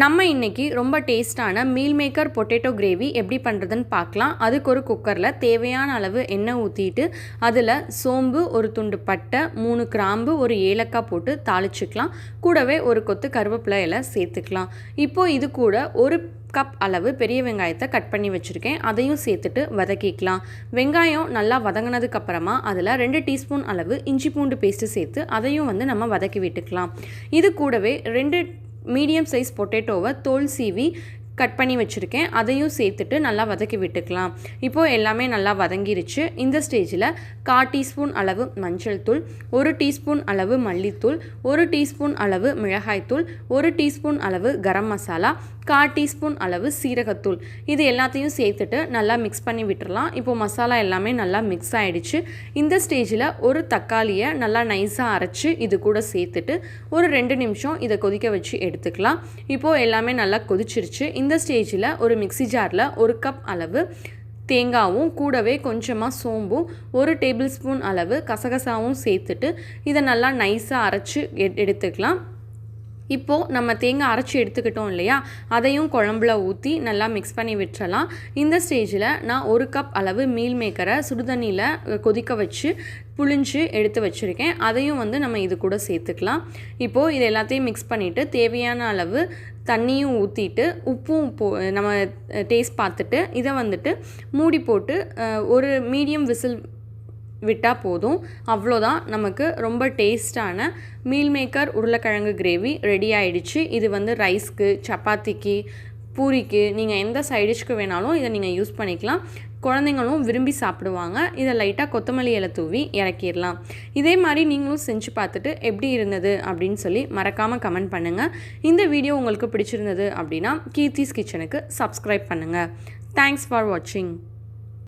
நம்ம இன்றைக்கி ரொம்ப டேஸ்டான மீல் மேக்கர் பொட்டேட்டோ கிரேவி எப்படி பண்ணுறதுன்னு பார்க்கலாம். அதுக்கு ஒரு குக்கரில் தேவையான அளவு எண்ணெய் ஊற்றிட்டு அதில் சோம்பு, ஒரு துண்டு பட்டை, 3 கிராம்பு, ஒரு ஏலக்காய் போட்டு தாளிச்சிக்கலாம். கூடவே ஒரு கொத்து கருவேப்பிலை இலை சேர்த்துக்கலாம். இப்போது இது கூட ஒரு கப் அளவு பெரிய வெங்காயத்தை கட் பண்ணி வச்சுருக்கேன். அதையும் சேர்த்துட்டு வதக்கிக்கலாம். வெங்காயம் நல்லா வதங்கினதுக்கப்புறமா அதில் 2 டீஸ்பூன் அளவு இஞ்சி பூண்டு பேஸ்ட்டு சேர்த்து அதையும் நம்ம வதக்கி விட்டுக்கலாம். இது கூடவே 2 மீடியம் சைஸ் பொட்டேட்டோவை தோல் சீவி கட் பண்ணி வச்சுருக்கேன். அதையும் சேர்த்துட்டு நல்லா வதக்கி விட்டுக்கலாம். இப்போது எல்லாமே நல்லா வதங்கிருச்சு. இந்த ஸ்டேஜில் 1/4 டீஸ்பூன் அளவு மஞ்சள் தூள், 1 டீஸ்பூன் அளவு மல்லித்தூள், 1 டீஸ்பூன் அளவு மிளகாய்த்தூள், 1 டீஸ்பூன் அளவு கரம் மசாலா, 1/4 டீஸ்பூன் அளவு சீரகத்தூள், இது எல்லாத்தையும் சேர்த்துட்டு நல்லா மிக்ஸ் பண்ணி விட்டுறலாம். இப்போது மசாலா எல்லாமே நல்லா மிக்ஸ் ஆகிடுச்சு. இந்த ஸ்டேஜில் ஒரு தக்காளியை நல்லா நைஸாக அரைச்சி இது கூட சேர்த்துட்டு ஒரு 2 நிமிஷம் இதை கொதிக்க வச்சு எடுத்துக்கலாம். இப்போது எல்லாமே நல்லா கொதிச்சிருச்சு. இந்த ஸ்டேஜில் ஒரு மிக்ஸி ஜாரில் 1 கப் அளவு தேங்காவும் கூடவே கொஞ்சமாக சோம்பும் 1 டேபிள் ஸ்பூன் அளவு கசகசாவும் சேர்த்துட்டு இதை நல்லா நைஸாக அரைச்சி எடுத்துக்கலாம். இப்போது நம்ம தேங்காய் அரைச்சி எடுத்துக்கிட்டோம் இல்லையா, அதையும் குழம்புல ஊற்றி நல்லா மிக்ஸ் பண்ணி விட்டுறலாம். இந்த ஸ்டேஜில் நான் 1 கப் அளவு மீல் மேக்கரை சுடுதண்ணியில் கொதிக்க வச்சு புளிஞ்சு எடுத்து வச்சுருக்கேன். அதையும் நம்ம இது கூட சேர்த்துக்கலாம். இப்போது இது எல்லாத்தையும் மிக்ஸ் பண்ணிவிட்டு தேவையான அளவு தண்ணியும் ஊற்றிட்டு உப்பும் நம்ம டேஸ்ட் பார்த்துட்டு இதை மூடி போட்டு ஒரு மீடியம் விசில் விட்டால் போதும். அவ்வளோதான், நமக்கு ரொம்ப டேஸ்டான மீல் மேக்கர் உருளைக்கிழங்கு கிரேவி ரெடி ஆகிடுச்சு. இது ரைஸ்க்கு, சப்பாத்திக்கு, பூரிக்கு, நீங்கள் எந்த சைடிஷ்க்கு வேணாலும் இதை நீங்கள் யூஸ் பண்ணிக்கலாம். குழந்தைங்களும் விரும்பி சாப்பிடுவாங்க. இதை லைட்டாக கொத்தமல்லி இலை தூவி இறக்கிடலாம். இதே மாதிரி நீங்களும் செஞ்சு பார்த்துட்டு எப்படி இருந்தது அப்படின்னு சொல்லி மறக்காமல் கமெண்ட் பண்ணுங்கள். இந்த வீடியோ உங்களுக்கு பிடிச்சிருந்தது அப்படின்னா கீர்த்திஸ் கிச்சனுக்கு சப்ஸ்கிரைப் பண்ணுங்கள். தேங்க்ஸ் ஃபார் வாட்சிங்.